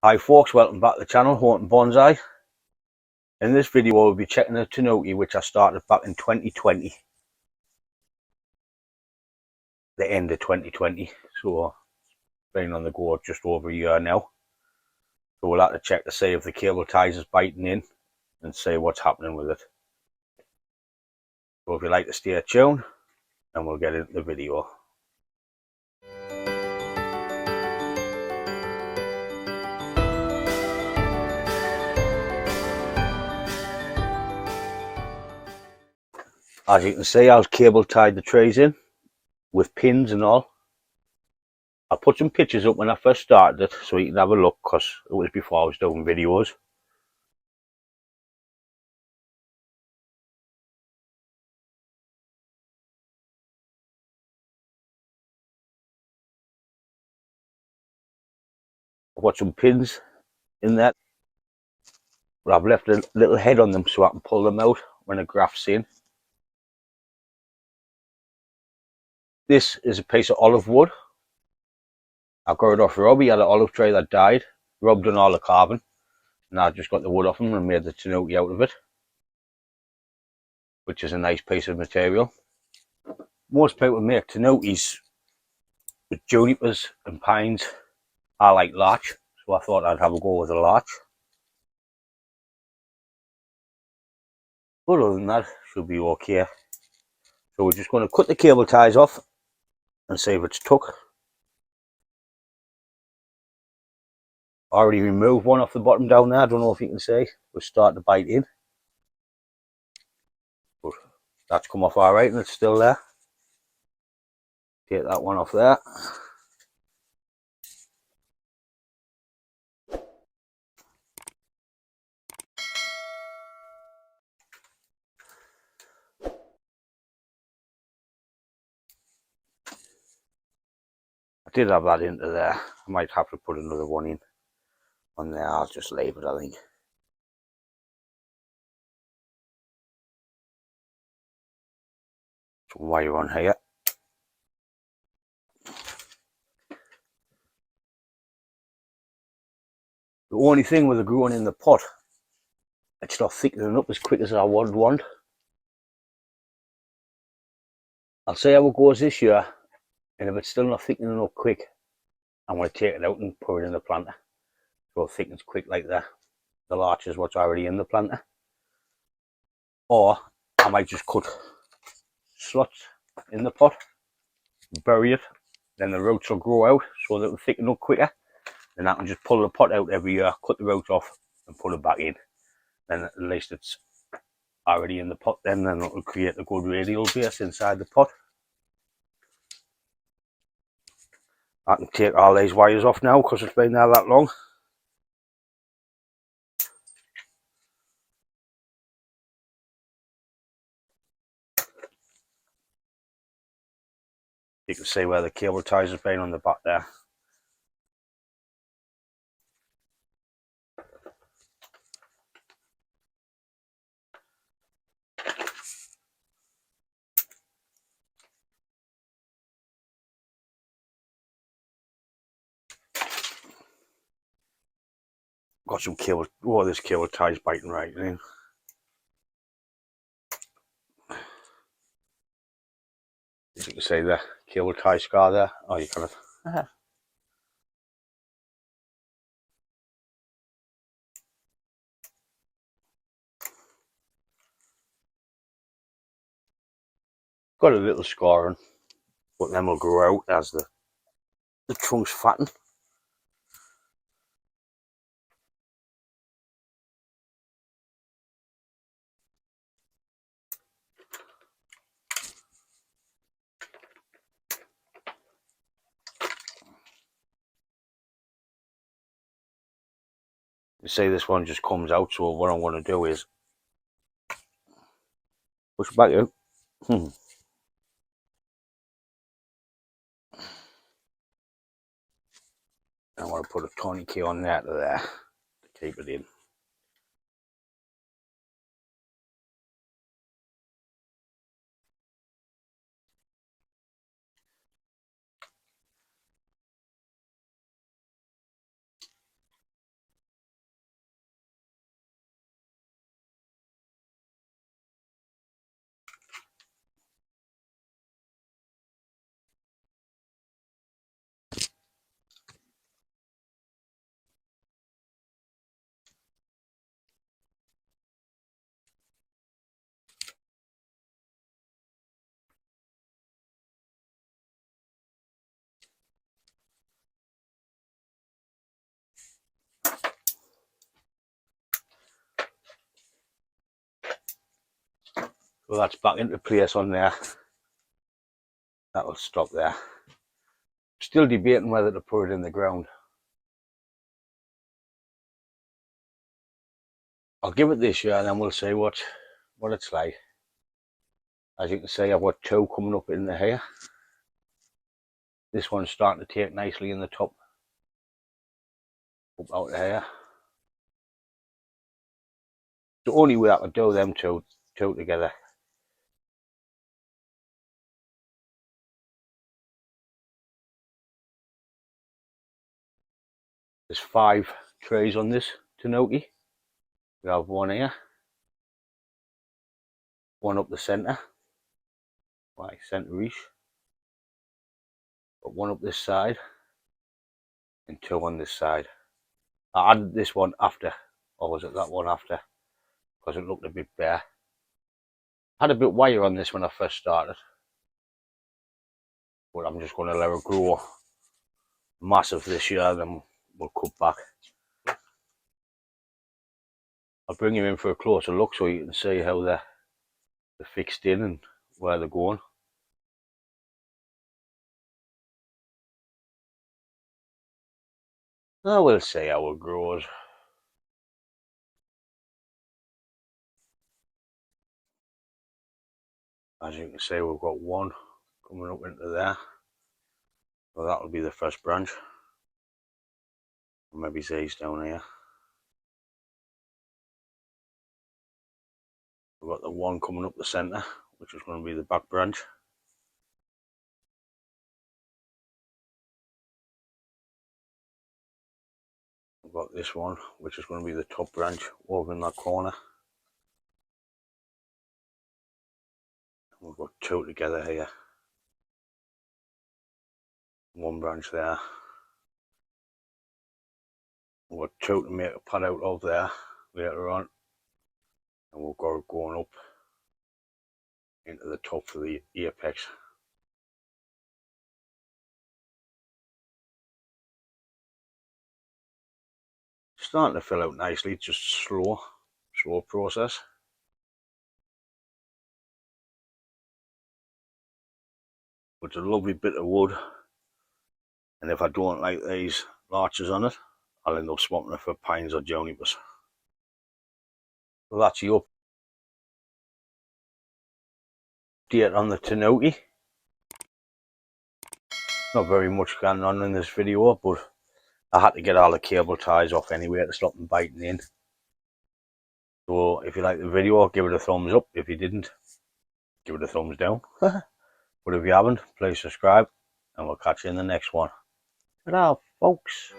Hi folks, welcome back to the channel, Tanuki Bonsai. In this video we'll be checking the Tanuki which I started back in 2020. The end of 2020, so it's been on the go just over a year now. So we'll have to check to see if the cable ties is biting in and see what's happening with it. So if you'd like to stay tuned, and we'll get into the video. As you can see, I've cable tied the trees in with pins and all. I put some pictures up when I first started it so you can have a look, because it was before I was doing videos. I've got some pins in there, but I've left a little head on them so I can pull them out when a graft's in. This is a piece of olive wood. I got it off Rob. He had an olive tree that died. Rob done all the carving, and I just got the wood off him and made the Tanuki out of it, which is a nice piece of material. Most people make Tanukis with junipers and pines. I like larch, so I thought I'd have a go with a larch. But other than that, should be okay. So we're just going to cut the cable ties off and see if it's took. I already removed one off the bottom down there. I don't know if you can see. We're starting to bite in. But that's come off alright and it's still there. Take that one off there. I did have that into there. I might have to put another one in on there. I'll just leave it, I think. Some wire on here. The only thing with the growing in the pot, it's not thickening up as quick as I would want. I'll see how it goes this year, and if it's still not thickening up quick, I'm going to take it out and put it in the planter so it thickens quick like the larch is what's already in the planter. Or I might just cut slots in the pot, bury it, then the roots will grow out so that it will thicken up quicker. Then I can just pull the pot out every year, cut the roots off and put it back in. Then at least it's already in the pot then, and it will create a good radial base inside the pot. I can take all these wires off now because it's been there that long. You can see where the cable ties have been on the back there. Got some cable, oh, this cable tie's biting right in. As you can see the cable tie scar there. Oh, you kind of got a little scar on, but then will grow out as the trunks fatten. You see this one just comes out, so what I'm going to do is push it back out. I want to put a tiny key on there to keep it in. So that's back into place on there. That'll stop there. Still debating whether to put it in the ground. I'll give it this year and then we'll see what it's like. As you can see, I've got two coming up in the hair. This one's starting to take nicely in the top. Up out here. The only way I could do them two together. There's 5 trees on this Tanuki. We have one here, one up the centre, like centre-ish, but one up this side, and 2 on this side. I added this one after, or was it that one after? Because it looked a bit bare. I had a bit wire on this when I first started, but I'm just going to let it grow massive this year, then we'll cut back. I'll bring you in for a closer look so you can see how they're fixed in and where they're going. Now we'll see how it grows. As you can see, we've got one coming up into there. So that'll be the first branch. Maybe these down here. We've got the one coming up the centre, which is going to be the back branch. We've got this one, which is going to be the top branch over in that corner. We've got 2 together here. One branch there. We've got 2 to make a pad out of there later on. And we've got it going up into the top for the apex. Starting to fill out nicely, just slow process. But it's a lovely bit of wood, and if I don't like these larches on it, I'll end up swapping it for pines or junipers. So that's your update on the Tanuki. Not very much going on in this video, but I had to get all the cable ties off anyway to stop them biting in. So if you like the video, give it a thumbs up. If you didn't, give it a thumbs down. But if you haven't, please subscribe, and we'll catch you in the next one. Ta-da, folks.